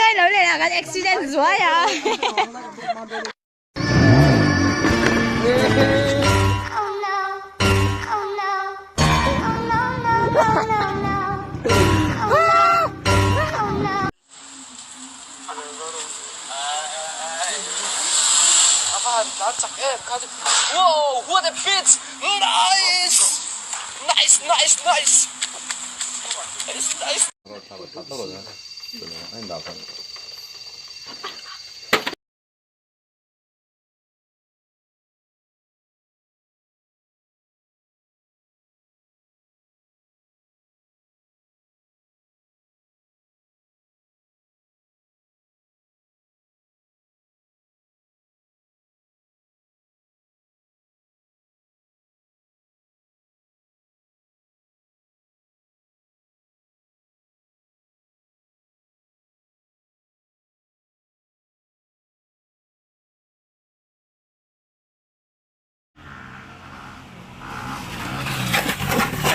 Ê, lối này là cái accident rồi à. Whoa, what a fit! Nice! Nice, nice, nice! Nice, nice!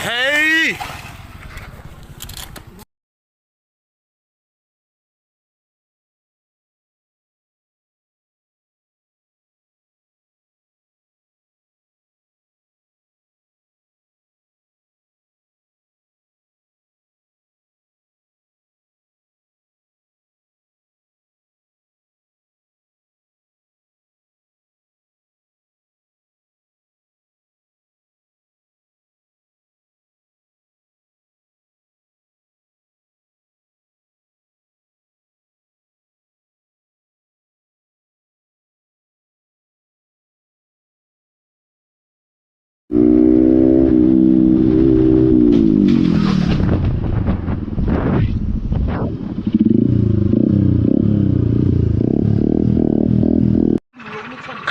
Hey!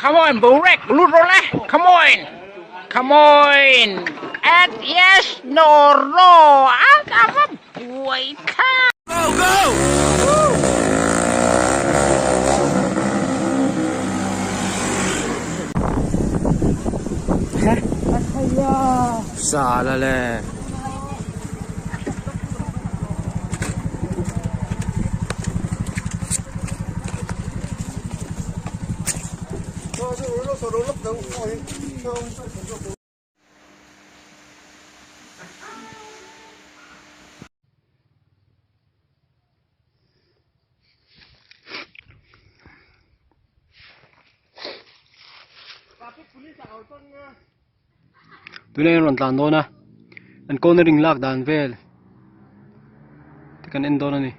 Come on, Burek, Ludola, come on, come on, and yes, no, I'm a boy, Go, go! Xả lẹ. Tụi này còn tàn đó nè, anh con nó rình lạc đàn về, thì cần anh đó nè.